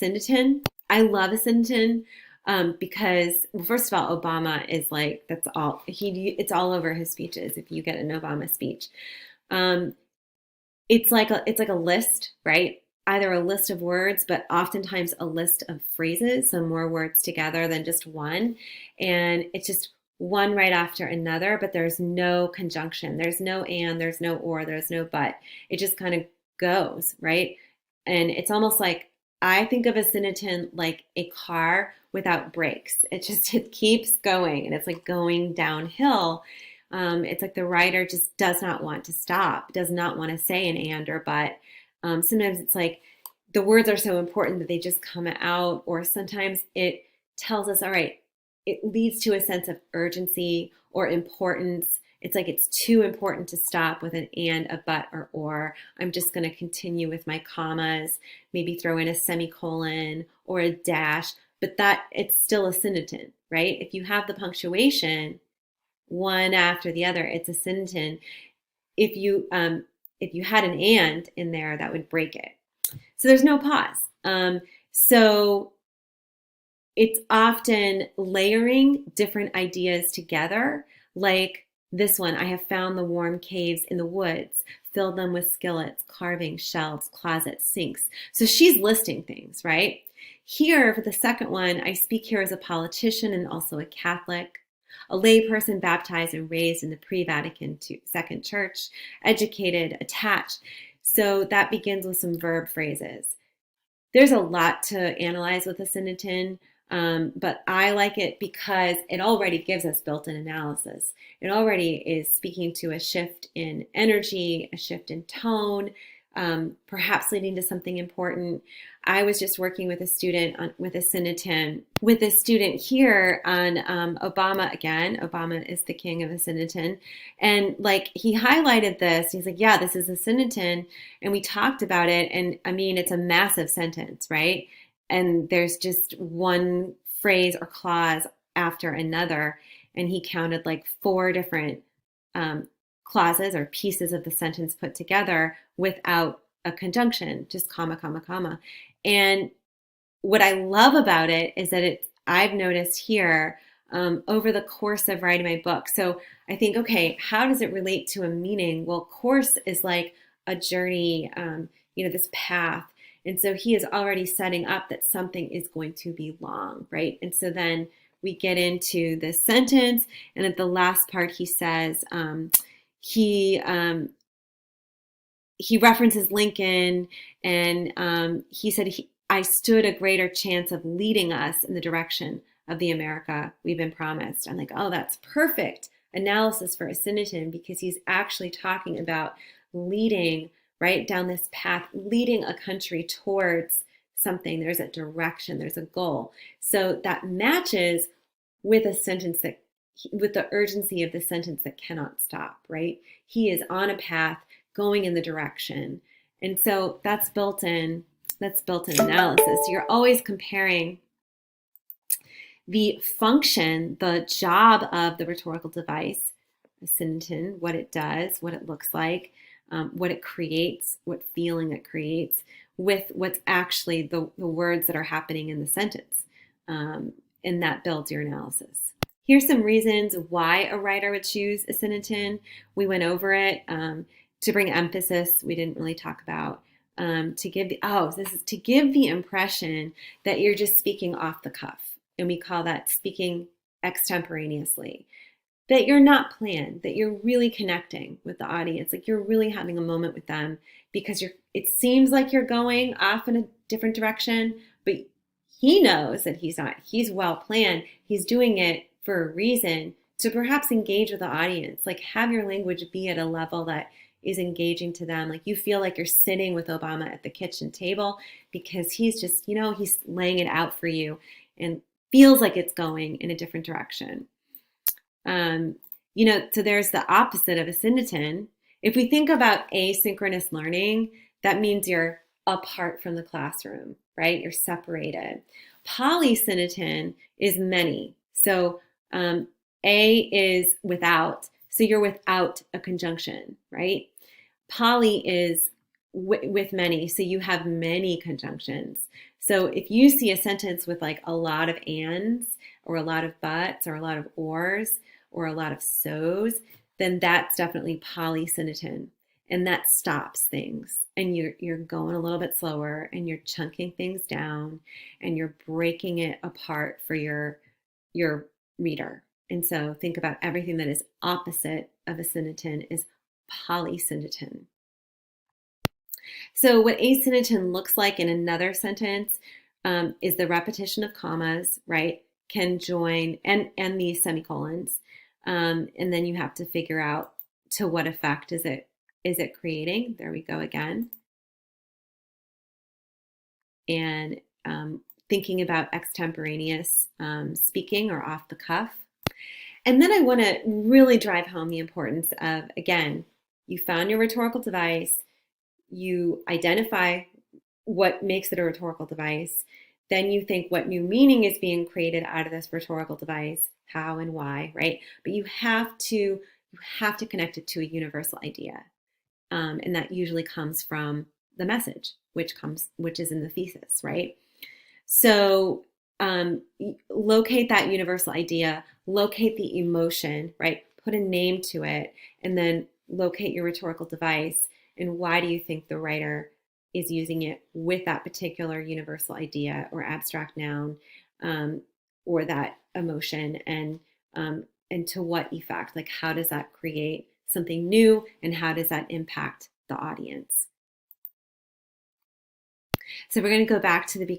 Asyndeton. I love Asyndeton because, well, first of all, Obama is like, that's all it's all over his speeches. If you get an Obama speech, um, it's like a list, right? Either a list of words, but oftentimes a list of phrases, so more words together than just one. And it's just one right after another, but there's no conjunction. There's no and, there's no or, there's no but. It just kind of goes, right? And it's almost like I think of a syndeton like a car without brakes. It keeps going and it's like going downhill. It's like the writer just does not want to stop, does not want to say an and or but. Sometimes it's like the words are so important that they just come out, or sometimes it tells us, all right, it leads to a sense of urgency or importance. It's like it's too important to stop with an and, a but, or. I'm just going to continue with my commas, maybe throw in a semicolon or a dash, but that it's still a syndeton, right? If you have the punctuation, one after the other, it's a syndeton. If you had an and in there, that would break it. So there's no pause. So it's often layering different ideas together, like this one. I have found the warm caves in the woods, filled them with skillets, carving, shelves, closets, sinks. So she's listing things, right? Here, for the second one, I speak here as a politician and also a Catholic, a layperson baptized and raised in the pre-Vatican II Church, educated, attached. So that begins with some verb phrases. There's a lot to analyze with a syndeton, but I like it because it already gives us built-in analysis. It already is speaking to a shift in energy, a shift in tone, perhaps leading to something important. I was just working with a student with a syndeton, with a student here on Obama again. Obama is the king of a syndeton. And like he highlighted this, he's like, yeah, this is a syndeton. And we talked about it. And I mean, it's a massive sentence, right? And there's just one phrase or clause after another. And he counted like 4 different clauses or pieces of the sentence put together without a conjunction, just comma, comma, comma. And what I love about it is that I've noticed here over the course of writing my book. So I think, okay, how does it relate to a meaning? Well, course is like a journey, this path. And so he is already setting up that something is going to be long, right? And so then we get into this sentence, and at the last part, he says, he references Lincoln, and he said, I stood a greater chance of leading us in the direction of the America we've been promised. I'm like, oh, that's perfect analysis for Asyndeton, because he's actually talking about leading right down this path, leading a country towards something. There's a direction, there's a goal. So that matches with a sentence with the urgency of the sentence that cannot stop, right? He is on a path going in the direction. And so that's built-in analysis. You're always comparing the function, the job of the rhetorical device, Asyndeton, what it does, what it looks like, what it creates, what feeling it creates, with what's actually the words that are happening in the sentence. And that builds your analysis. Here's some reasons why a writer would choose Asyndeton. We went over it. To bring emphasis, we didn't really talk about. To give the impression that you're just speaking off the cuff. And we call that speaking extemporaneously. That you're not planned, that you're really connecting with the audience, like you're really having a moment with them, because it seems like you're going off in a different direction, but he knows that he's not. He's well planned. He's doing it for a reason, to perhaps engage with the audience, like have your language be at a level that is engaging to them. Like you feel like you're sitting with Obama at the kitchen table, because he's just, he's laying it out for you and feels like it's going in a different direction. So there's the opposite of Asyndeton. If we think about asynchronous learning, that means you're apart from the classroom, right? You're separated. Polysyndeton is many. So A is without, so you're without a conjunction, right? Poly is with many, so you have many conjunctions. So if you see a sentence with like a lot of ands or a lot of buts or a lot of ors or a lot of so's, then that's definitely polysyndeton. And that stops things. And you're going a little bit slower and you're chunking things down and you're breaking it apart for your reader. And so think about everything that is opposite of asyndeton is polysyndeton. So what asyndeton looks like in another sentence is the repetition of commas, right? Can join and the semicolons, and then you have to figure out to what effect is it creating. There we go again. And thinking about extemporaneous speaking or off the cuff. And then I want to really drive home the importance of, again, you found your rhetorical device, you identify what makes it a rhetorical device, then you think what new meaning is being created out of this rhetorical device, how and why, right? But you have to connect it to a universal idea. And that usually comes from the message, which is in the thesis, right? So locate that universal idea, locate the emotion, right? Put a name to it, and then locate your rhetorical device. And why do you think the writer is using it with that particular universal idea or abstract noun or that emotion, and to what effect? Like, how does that create something new, and how does that impact the audience? So we're going to go back to the